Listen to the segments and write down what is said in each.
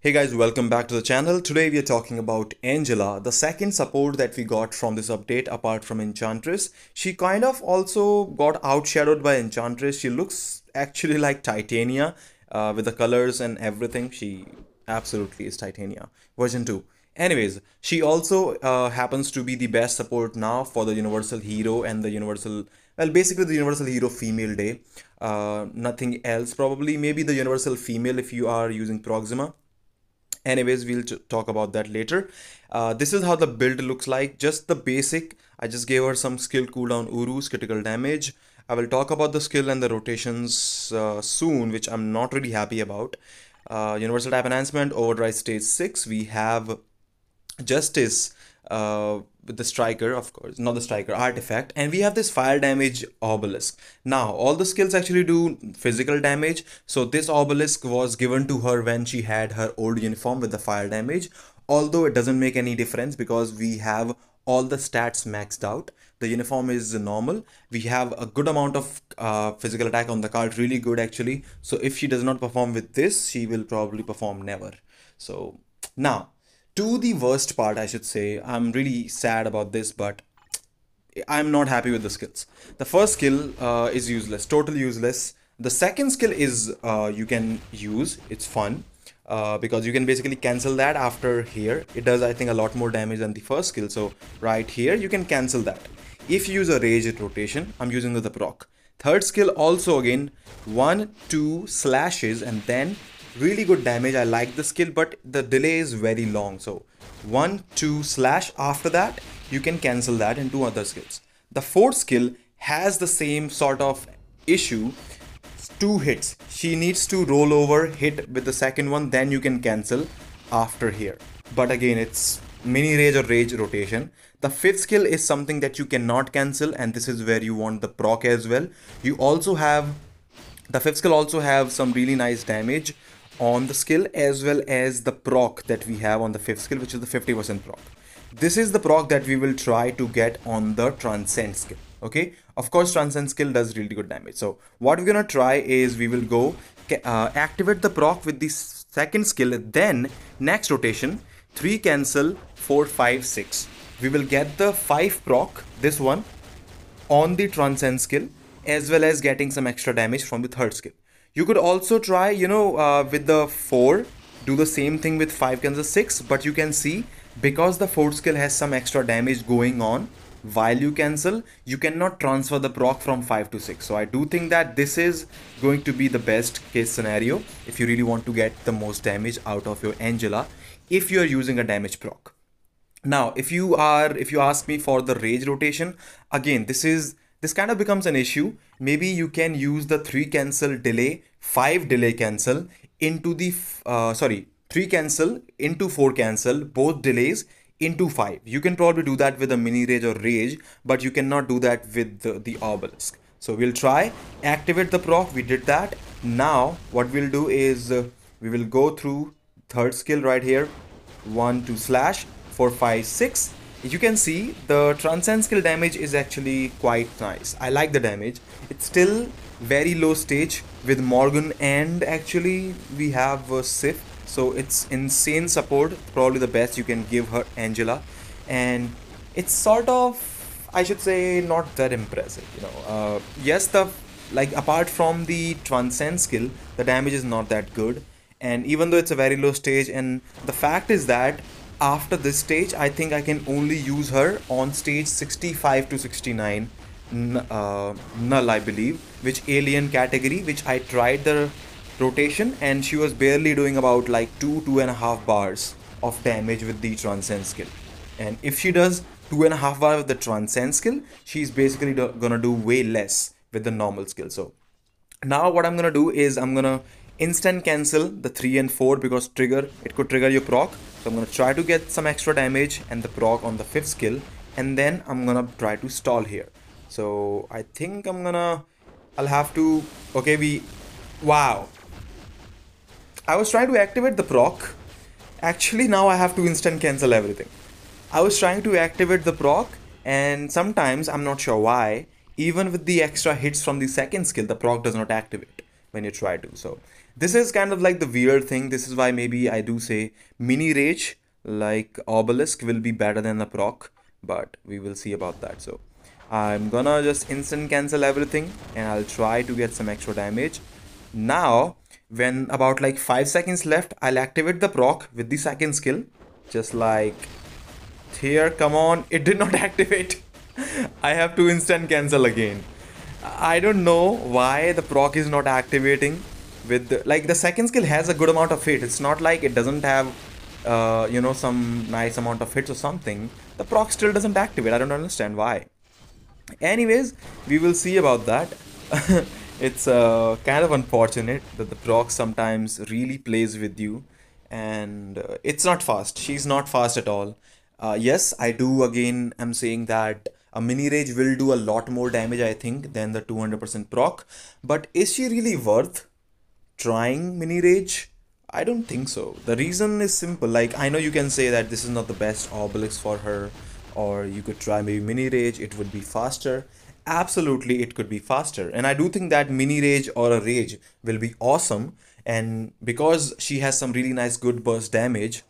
Hey guys, welcome back to the channel. Today we are talking about ANGLEA, the second support that we got from this update apart from Enchantress. She kind of also got outshadowed by Enchantress. She looks actually like Titania with the colors and everything. She absolutely is Titania. Version 2. Anyways, she also happens to be the best support now for the Universal Hero and the Universal, well, basically the Universal Hero Female Day. Nothing else probably. Maybe the Universal Female if you are using Proxima. Anyways, we'll talk about that later. This is how the build looks like. Just the basic. I just gave her some skill cooldown Urus, critical damage. I will talk about the skill and the rotations soon, which I'm not really happy about. Universal type enhancement, overdrive stage 6. We have Justice with the striker, of course, not the striker, artifact, and we have this fire damage obelisk. Now all the skills actually do physical damage, so this obelisk was given to her when she had her old uniform with the fire damage, although it doesn't make any difference because we have all the stats maxed out. The uniform is normal. We have a good amount of physical attack on the card, really good actually. So if she does not perform with this, she will probably perform never. So now to the worst part, I should say. I'm really sad about this, but I'm not happy with the skills. The first skill is useless, total useless. The second skill is you can use, it's fun. Because you can basically cancel that after here. It does, I think, a lot more damage than the first skill. So right here, you can cancel that. If you use a rage rotation, I'm using the proc. Third skill also again, 1-2 slashes and then really good damage. I like the skill, but the delay is very long. So 1-2 slash, after that you can cancel that into other skills. The fourth skill has the same sort of issue. 2 hits, she needs to roll over, hit with the second one, then you can cancel after here. But again, it's mini rage or rage rotation. The fifth skill is something that you cannot cancel, and this is where you want the proc as well. You also have the fifth skill also have some really nice damage on the skill as well as the proc that we have on the fifth skill, which is the 50% proc. This is the proc that we will try to get on the transcend skill. Okay, of course transcend skill does really good damage. So what we're gonna try is we will go activate the proc with the second skill, then next rotation 3 cancel 4 5 6. We will get the 5 proc, this one, on the transcend skill, as well as getting some extra damage from the third skill. You could also try, with the 4, do the same thing with 5 cancel 6, but you can see because the fourth skill has some extra damage going on while you cancel, you cannot transfer the proc from 5 to 6. So I do think that this is going to be the best case scenario if you really want to get the most damage out of your ANGLEA if you are using a damage proc. Now, if you ask me for the rage rotation, again, this kind of becomes an issue. Maybe you can use the 3 cancel delay, 5 delay cancel into the 3 cancel into 4 cancel, both delays into 5. You can probably do that with a mini rage or rage, but you cannot do that with the obelisk. So we'll try activate the proc. We did that. Now what we'll do is we will go through third skill right here, 1-2 slash 4 5 6. You can see the transcend skill damage is actually quite nice. I like the damage. It's still very low stage with Morgan, and actually we have Sif, so it's insane support, probably the best you can give her ANGLEA, and it's sort of, I should say, not that impressive. Yes, apart from the transcend skill, the damage is not that good, and even though it's a very low stage, and the fact is that after this stage, I think I can only use her on stage 65 to 69 null, I believe, which alien category, which I tried the rotation and she was barely doing about like 2.5 bars of damage with the transcend skill. And if she does 2.5 bars with the transcend skill, she's basically gonna do way less with the normal skill. So now what I'm gonna do is I'm gonna instant cancel the 3 and 4 because it could trigger your proc. So I'm gonna try to get some extra damage and the proc on the 5th skill, and then I'm gonna try to stall here. So I think I'll have to, okay, wow. I was trying to activate the proc. Actually now I have to instant cancel everything. I was trying to activate the proc, and sometimes, I'm not sure why, even with the extra hits from the second skill, the proc does not activate. when you try to. So this is kind of like the weird thing. This is why maybe I do say mini rage like obelisk will be better than the proc, but we will see about that. So I'm gonna just instant cancel everything and I'll try to get some extra damage. Now when about like 5 seconds left, I'll activate the proc with the second skill, just like here. Come on, it did not activate. I have to instant cancel again. I don't know why the proc is not activating with like the second skill has a good amount of hit. It's not like it doesn't have some nice amount of hits or something. The proc still doesn't activate. I don't understand why. Anyways, we will see about that. It's kind of unfortunate that the proc sometimes really plays with you, and it's not fast. She's not fast at all. Yes, I do again, I'm saying that a mini rage will do a lot more damage, I think, than the 200% proc. But is she really worth trying mini rage? I don't think so. The reason is simple. Like, I know you can say that this is not the best obelisk for her, or you could try maybe mini rage, it would be faster. Absolutely, it could be faster. And I do think that mini rage or a rage will be awesome. And because she has some really nice good burst damage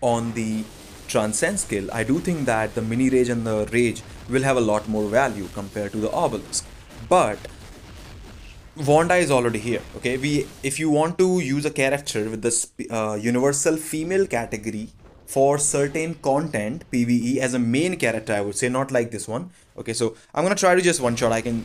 on the transcend skill, I do think that the mini rage and the rage will have a lot more value compared to the obelisk. But Vonda is already here. Okay, if you want to use a character with the universal female category for certain content PvE as a main character, I would say, not like this one. Okay, so I'm gonna try to just one shot. I can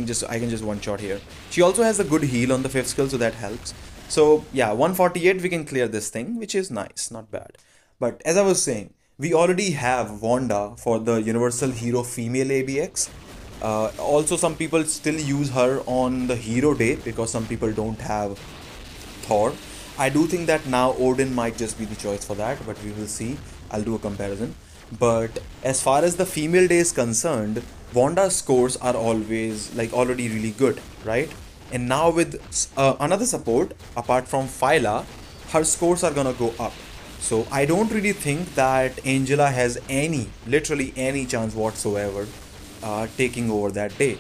just one shot here. She also has a good heal on the 5th skill, so that helps. So yeah, 148 we can clear this thing, which is nice, not bad. But as I was saying, we already have Vonda for the universal hero female ABX. Also, some people still use her on the hero day because some people don't have Thor. I do think that now Odin might just be the choice for that, but we will see. I'll do a comparison. But as far as the female day is concerned, Vonda's scores are always like already really good, right? And now with another support apart from Phyla, her scores are gonna go up. So I don't really think that ANGLEA has literally any chance whatsoever taking over that day.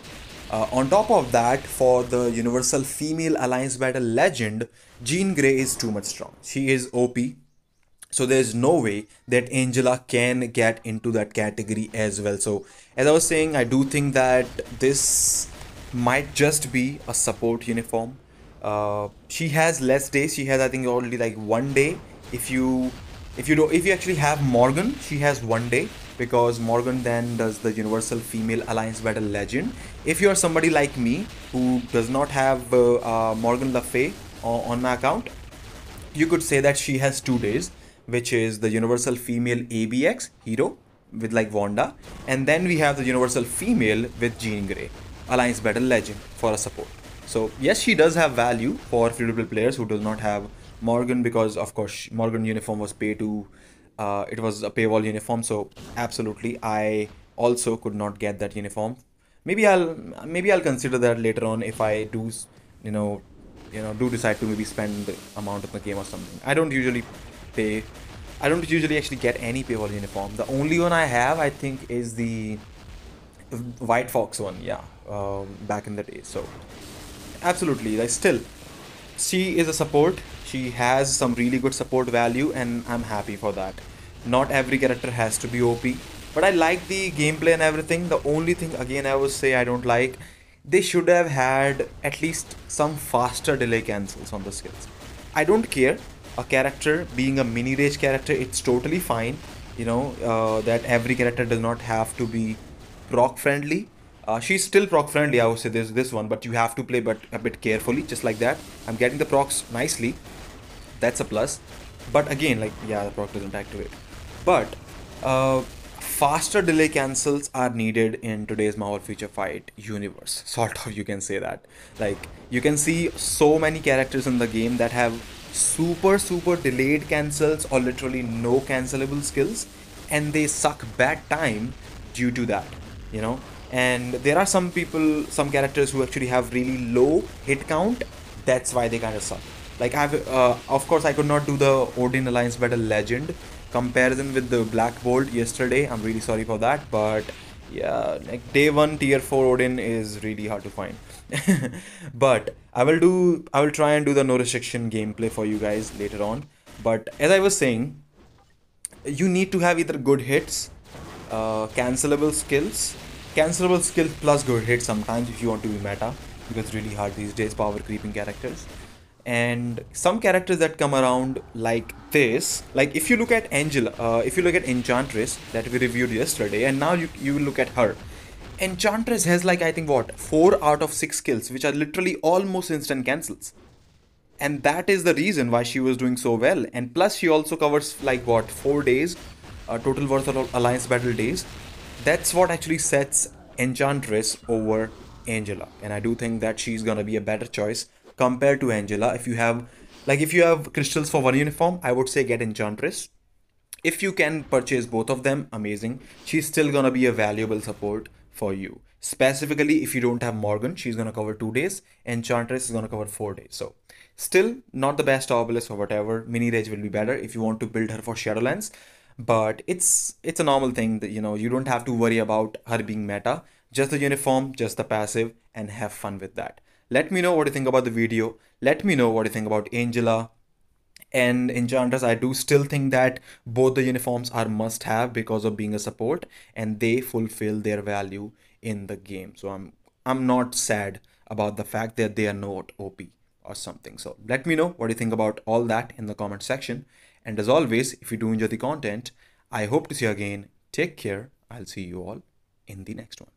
On top of that, for the Universal Female Alliance Battle Legend, Jean Grey is too much strong. She is OP. So there's no way that ANGLEA can get into that category as well. So as I was saying, I do think that this might just be a support uniform. She has less days. She has, I think, already like 1 day. If you actually have Morgan, she has 1 day, because Morgan then does the Universal Female Alliance Battle Legend. If you are somebody like me who does not have Morgan Le Fay on my account, you could say that she has 2 days, which is the Universal Female ABX hero with like Vonda, and then we have the Universal Female with Jean Grey Alliance Battle Legend for a support. So yes, she does have value for free-to-play players who does not have Morgan, because of course Morgan uniform was it was a paywall uniform. So absolutely, I also could not get that uniform. Maybe I'll consider that later on if I do do decide to maybe spend the amount of the game or something. I don't usually actually get any paywall uniform. The only one I have, I think, is the White Fox one. Yeah, back in the day. So absolutely, like, still, she is a support. She has some really good support value, and I'm happy for that. Not every character has to be OP, but I like the gameplay and everything. The only thing, again, I would say I don't like, they should have had at least some faster delay cancels on the skills. I don't care. A character being a mini rage character, it's totally fine. That every character does not have to be proc friendly. She's still proc friendly, I would say. There's this one, but you have to play a bit carefully, just like that. I'm getting the procs nicely. That's a plus. But again, like, yeah, the proc doesn't activate. But faster delay cancels are needed in today's Marvel Future Fight universe. Sort of, you can say that. Like, you can see so many characters in the game that have super delayed cancels or literally no cancelable skills, and they suck bad time due to that, and there are some characters who actually have really low hit count. That's why they kind of suck. Like, of course I could not do the Odin Alliance Battle Legend comparison with the Black Bolt yesterday. I'm really sorry for that, but Yeah, like day one tier 4 Odin is really hard to find. But I will try and do the no restriction gameplay for you guys later on. But as I was saying, you need to have either good hits, cancelable skills plus good hits sometimes if you want to be meta, because it's really hard these days power creeping characters. And some characters that come around like this, like if you look at Angela, if you look at Enchantress that we reviewed yesterday, and now you look at her. Enchantress has like I think what 4 out of 6 skills which are literally almost instant cancels, and that is the reason why she was doing so well. And plus she also covers like what 4 days total worth of alliance battle days. That's what actually sets Enchantress over Angela, and I do think that she's gonna be a better choice compared to Angela. If you have crystals for one uniform, I would say get Enchantress. If you can purchase both of them, amazing. She's still gonna be a valuable support for you. Specifically, if you don't have Morgan, she's gonna cover 2 days. Enchantress is gonna cover 4 days. So, still not the best obelisk or whatever. Mini Rage will be better if you want to build her for Shadowlands. But it's a normal thing that you don't have to worry about her being meta. Just the uniform, just the passive, and have fun with that. Let me know what you think about the video. Let me know what you think about Angela and Enchantress. I do still think that both the uniforms are must have because of being a support, and they fulfill their value in the game. So I'm not sad about the fact that they are not OP or something. So let me know what you think about all that in the comment section. And as always, if you do enjoy the content, I hope to see you again. Take care. I'll see you all in the next one.